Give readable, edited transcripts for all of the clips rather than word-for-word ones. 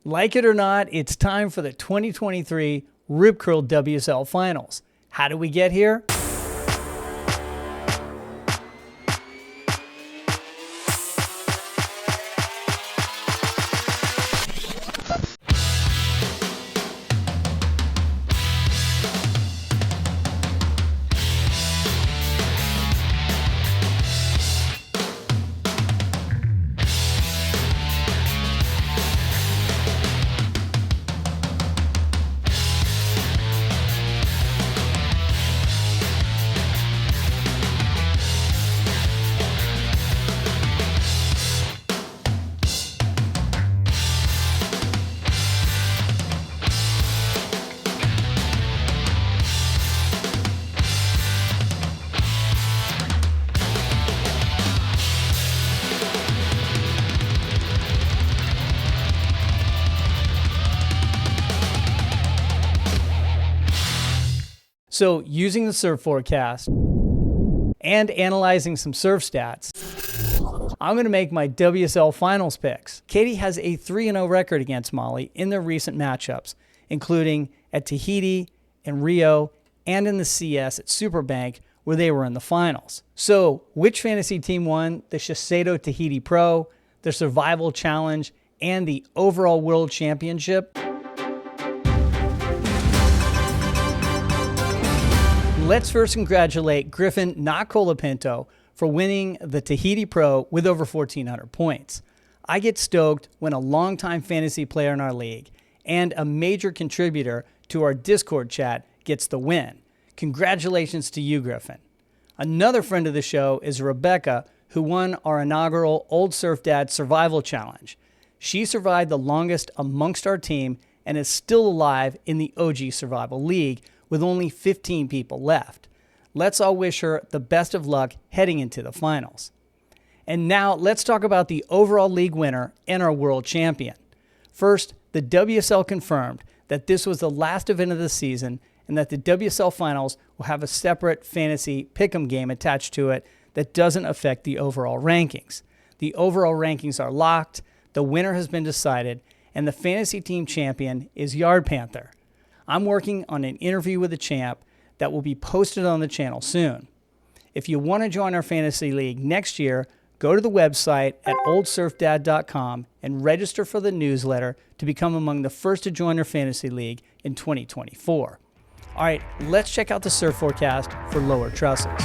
Like it or not, it's time for the 2023 Rip Curl WSL Finals. How did we get here? So using the surf forecast and analyzing some surf stats, I'm going to make my WSL Finals picks. CAITY has a 3-0 record against Mali in their recent matchups, including at Tahiti, in Rio, and in the CS at Superbank, where they were in the finals. So which fantasy team won the Shiseido Tahiti Pro, the Survival Challenge, and the overall World Championship? Let's first congratulate Griffin Not Colapinto for winning the Tahiti Pro with over 1,400 points. I get stoked when a longtime fantasy player in our league and a major contributor to our Discord chat gets the win. Congratulations to you, Griffin. Another friend of the show is Rebecca, who won our inaugural Old Surf Dad Survival Challenge. She survived the longest amongst our team and is still alive in the OG Survival League, with only 15 people left. Let's all wish her the best of luck heading into the finals. And now let's talk about the overall league winner and our world champion. First, the WSL confirmed that this was the last event of the season and that the WSL Finals will have a separate fantasy pick'em game attached to it that doesn't affect the overall rankings. The overall rankings are locked, the winner has been decided, and the fantasy team champion is Yard Panther. I'm working on an interview with the champ that will be posted on the channel soon. If you want to join our fantasy league next year, go to the website at oldsurfdad.com and register for the newsletter to become among the first to join our fantasy league in 2024. All right, let's check out the surf forecast for lower trestles.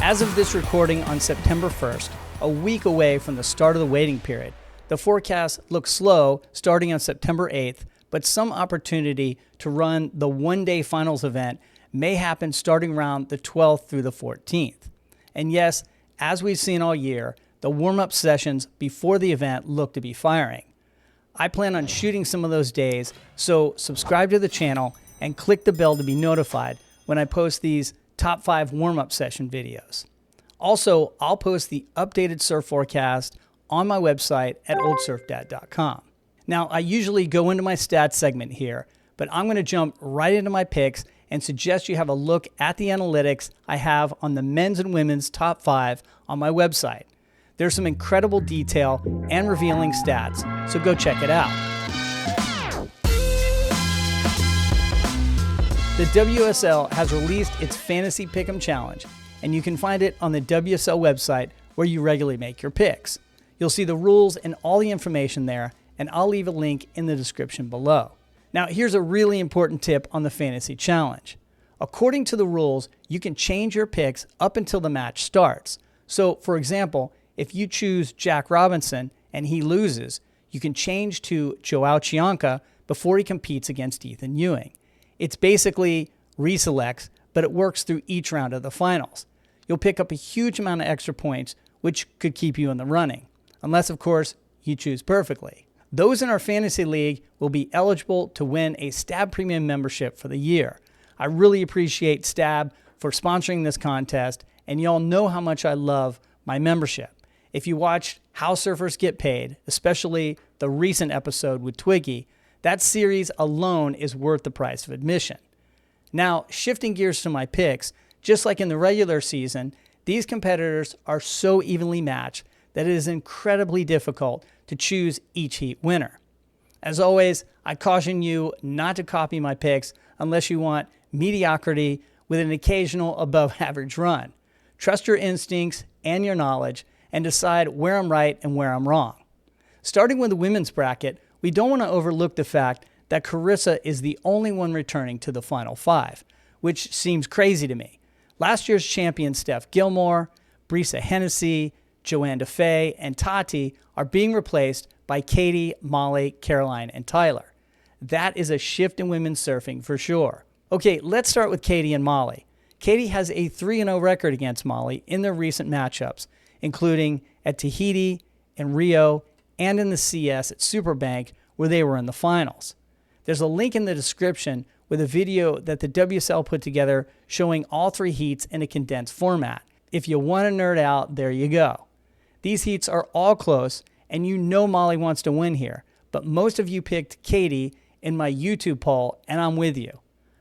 As of this recording on September 1st, a week away from the start of the waiting period, the forecast looks slow starting on September 8th, but some opportunity to run the one-day finals event may happen starting around the 12th through the 14th. And yes, as we've seen all year, the warm-up sessions before the event look to be firing. I plan on shooting some of those days, so subscribe to the channel and click the bell to be notified when I post these top 5 warm-up session videos. Also, I'll post the updated surf forecast on my website at oldsurfdad.com. Now, I usually go into my stats segment here, but I'm going to jump right into my picks and suggest you have a look at the analytics I have on the men's and women's top 5 on my website. There's some incredible detail and revealing stats, so go check it out. The WSL has released its Fantasy Pick'em Challenge, and you can find it on the WSL website where you regularly make your picks. You'll see the rules and all the information there, and I'll leave a link in the description below. Now, here's a really important tip on the Fantasy Challenge. According to the rules, you can change your picks up until the match starts. So, for example, if you choose Jack Robinson and he loses, you can change to Joao Chianca before he competes against Ethan Ewing. It's basically Reselects, but it works through each round of the finals. You'll pick up a huge amount of extra points, which could keep you in the running. Unless, of course, you choose perfectly. Those in our fantasy league will be eligible to win a Stab Premium membership for the year. I really appreciate Stab for sponsoring this contest, and y'all know how much I love my membership. If you watched How Surfers Get Paid, especially the recent episode with Twiggy, that series alone is worth the price of admission. Now, shifting gears to my picks, just like in the regular season, these competitors are so evenly matched that it is incredibly difficult to choose each heat winner. As always, I caution you not to copy my picks unless you want mediocrity with an occasional above average run. Trust your instincts and your knowledge and decide where I'm right and where I'm wrong. Starting with the women's bracket, we don't want to overlook the fact that Carissa is the only one returning to the Final Five, which seems crazy to me. Last year's champion Steph Gilmore, Brisa Hennessy, Joanne DeFay, and Tati are being replaced by CAITY, Molly, Caroline, and Tyler. That is a shift in women's surfing for sure. Okay, let's start with CAITY and Molly. CAITY has a 3-0 record against Molly in their recent matchups, including at Tahiti, in Rio, and in the CS at Superbank, where they were in the finals. There's a link in the description with a video that the WSL put together showing all 3 heats in a condensed format. If you want to nerd out, there you go. These heats are all close, and you know Molly wants to win here, but most of you picked CAITY in my YouTube poll, and I'm with you.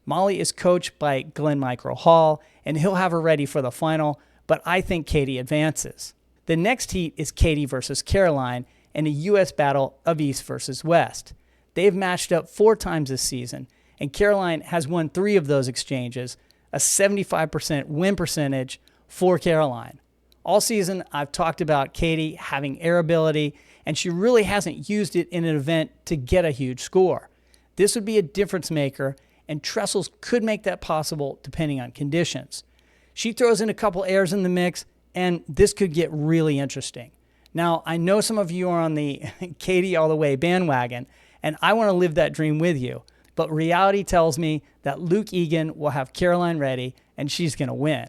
Molly is coached by Glenn Micro Hall, and he'll have her ready for the final, but I think CAITY advances. The next heat is CAITY versus Caroline in a U.S. battle of East versus West. They've matched up 4 times this season, and Caroline has won 3 of those exchanges, a 75% win percentage for Caroline. All season, I've talked about CAITY having air ability, and she really hasn't used it in an event to get a huge score. This would be a difference maker, and Trestles could make that possible depending on conditions. She throws in a couple airs in the mix, and this could get really interesting. Now, I know some of you are on the CAITY all the way bandwagon, and I want to live that dream with you, but reality tells me that Luke Egan will have Caroline ready, and she's going to win.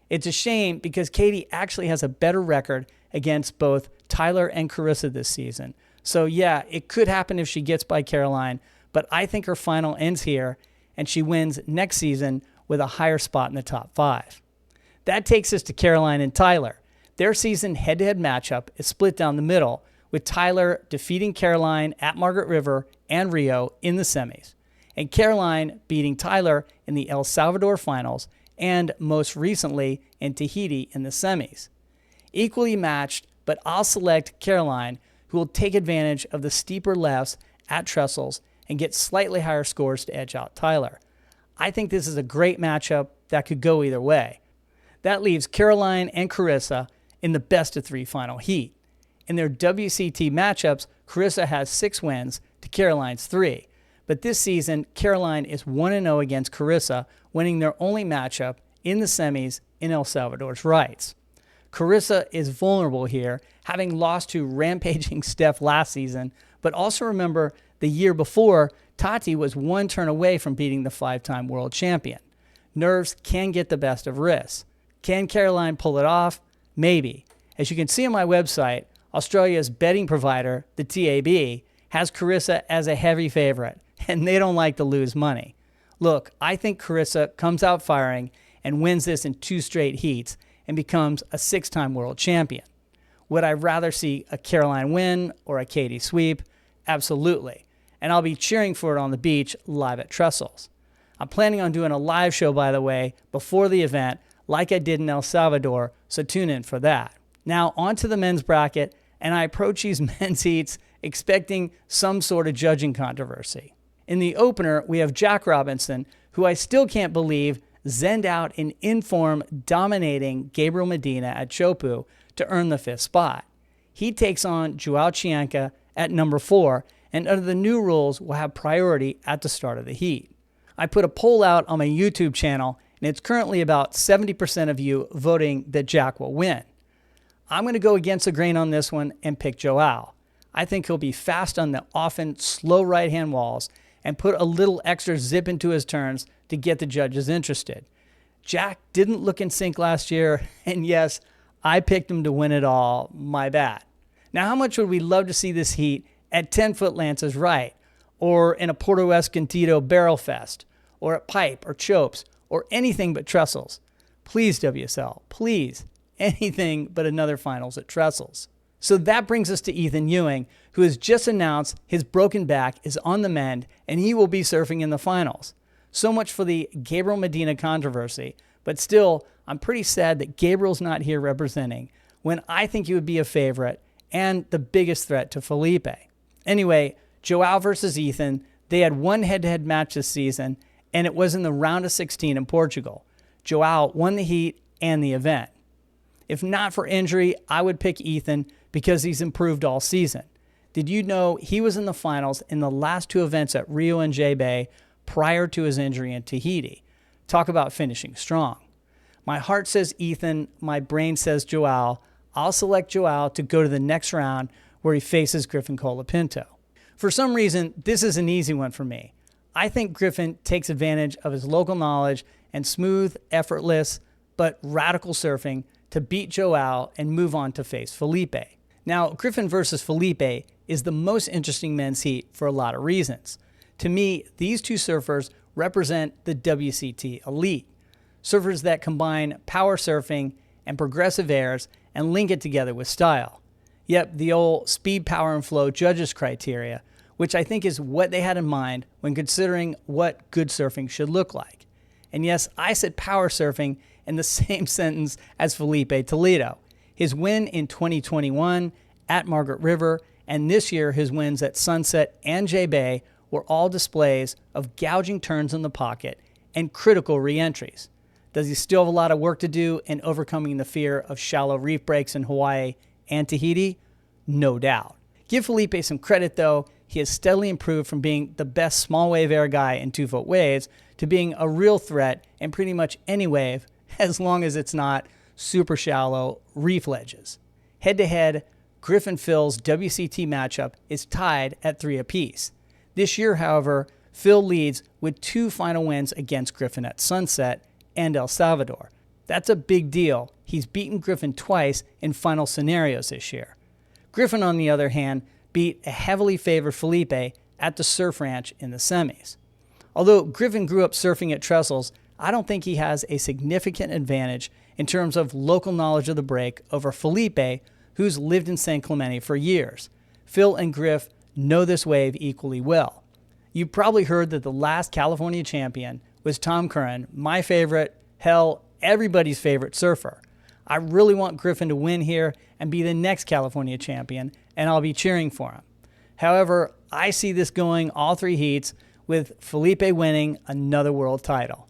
It's a shame because CAITY actually has a better record against both Tyler and Carissa this season. So yeah, it could happen if she gets by Caroline, but I think her final ends here and she wins next season with a higher spot in the top 5. That takes us to Caroline and Tyler. Their season head-to-head matchup is split down the middle, with Tyler defeating Caroline at Margaret River and Rio in the semis, and Caroline beating Tyler in the El Salvador finals and most recently in Tahiti in the semis. Equally matched, but I'll select Caroline, who will take advantage of the steeper lefts at Trestles and get slightly higher scores to edge out Tyler. I think this is a great matchup that could go either way. That leaves Caroline and Carissa in the best of 3 final heat. In their WCT matchups, Carissa has 6 wins to Caroline's 3. But this season, Caroline is 1-0 against Carissa, winning their only matchup in the semis in El Salvador's rights. Carissa is vulnerable here, having lost to rampaging Steph last season, but also remember the year before, Tati was 1 turn away from beating the 5-time world champion. Nerves can get the best of risks. Can Caroline pull it off? Maybe. As you can see on my website, Australia's betting provider, the TAB, has Carissa as a heavy favorite, and they don't like to lose money. Look, I think Carissa comes out firing and wins this in 2 straight heats and becomes a 6-time world champion. Would I rather see a Caroline win or a CAITY sweep? Absolutely. And I'll be cheering for it on the beach live at Trestles. I'm planning on doing a live show, by the way, before the event, like I did in El Salvador, so tune in for that. Now, on to the men's bracket, and I approach these men's heats expecting some sort of judging controversy. In the opener, we have Jack Robinson, who I still can't believe zenned out in inform dominating Gabriel Medina at Chopu to earn the 5th spot. He takes on Joao Chianca at number 4, and under the new rules will have priority at the start of the heat. I put a poll out on my YouTube channel, and it's currently about 70% of you voting that Jack will win. I'm going to go against the grain on this one and pick Joao. I think he'll be fast on the often slow right-hand walls and put a little extra zip into his turns to get the judges interested. Jack didn't look in sync last year, and yes, I picked him to win it all. My bad. Now, how much would we love to see this heat at 10-foot Lance's right, or in a Porto Escondido Barrel Fest, or at Pipe or Chopes, or anything but Trestles? Please, WSL, please, anything but another finals at Trestles. So that brings us to Ethan Ewing, who has just announced his broken back is on the mend and he will be surfing in the finals. So much for the Gabriel Medina controversy, but still, I'm pretty sad that Gabriel's not here representing. when I think he would be a favorite and the biggest threat to Felipe. Anyway, Joao versus Ethan, they had one head-to-head match this season, and it was in the round of 16 in Portugal. Joao won the heat and the event. If not for injury, I would pick Ethan because he's improved all season. Did you know he was in the finals in the last two events at Rio and J-Bay prior to his injury in Tahiti? Talk about finishing strong. My heart says Ethan, my brain says Joao. I'll select Joao to go to the next round where he faces Griffin Colapinto. For some reason, this is an easy one for me. I think Griffin takes advantage of his local knowledge and smooth, effortless, but radical surfing to beat Joao and move on to face Felipe. Now, Griffin versus Felipe is the most interesting men's heat for a lot of reasons. To me, these two surfers represent the WCT elite. Surfers that combine power surfing and progressive airs and link it together with style. Yep, the old speed, power, and flow judges criteria, which I think is what they had in mind when considering what good surfing should look like. And yes, I said power surfing in the same sentence as Felipe Toledo. His win in 2021 at Margaret River and this year his wins at Sunset and J-Bay were all displays of gouging turns in the pocket and critical re-entries. Does he still have a lot of work to do in overcoming the fear of shallow reef breaks in Hawaii and Tahiti? No doubt. Give Felipe some credit though. He has steadily improved from being the best small wave air guy in 2-foot waves to being a real threat in pretty much any wave, as long as it's not super shallow reef ledges. Head-to-head, Griffin-Phil's WCT matchup is tied at 3 apiece. This year, however, Phil leads with 2 final wins against Griffin at Sunset and El Salvador. That's a big deal. He's beaten Griffin twice in final scenarios this year. Griffin, on the other hand, beat a heavily favored Felipe at the Surf Ranch in the semis. Although Griffin grew up surfing at Trestles, I don't think he has a significant advantage in terms of local knowledge of the break over Felipe, who's lived in San Clemente for years. Phil and Griff know this wave equally well. You've probably heard that the last California champion was Tom Curran, my favorite, hell, everybody's favorite surfer. I really want Griffin to win here and be the next California champion, and I'll be cheering for him. However, I see this going all 3 heats with Felipe winning another world title.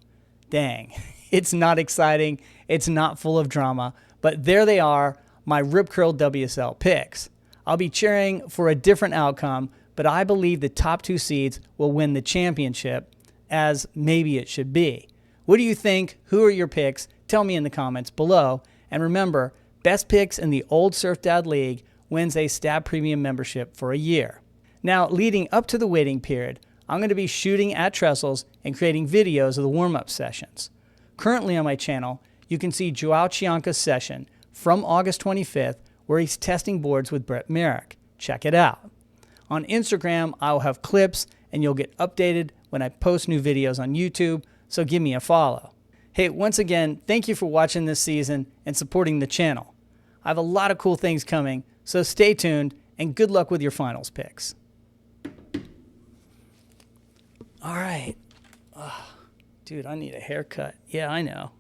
Dang, it's not exciting, it's not full of drama, but there they are, my Rip Curl WSL picks. I'll be cheering for a different outcome, but I believe the top 2 seeds will win the championship, as maybe it should be. What do you think? Who are your picks? Tell me in the comments below. And remember, best picks in the Old Surf Dad League wins a Stab Premium membership for a year. Now, leading up to the waiting period, I'm going to be shooting at Trestles and creating videos of the warm-up sessions. Currently on my channel, you can see Joao Chianca's session from August 25th where he's testing boards with Brett Merrick. Check it out. On Instagram, I'll have clips and you'll get updated when I post new videos on YouTube, so give me a follow. Hey, once again, thank you for watching this season and supporting the channel. I have a lot of cool things coming, so stay tuned and good luck with your finals picks. All right. Oh, dude, I need a haircut. Yeah, I know.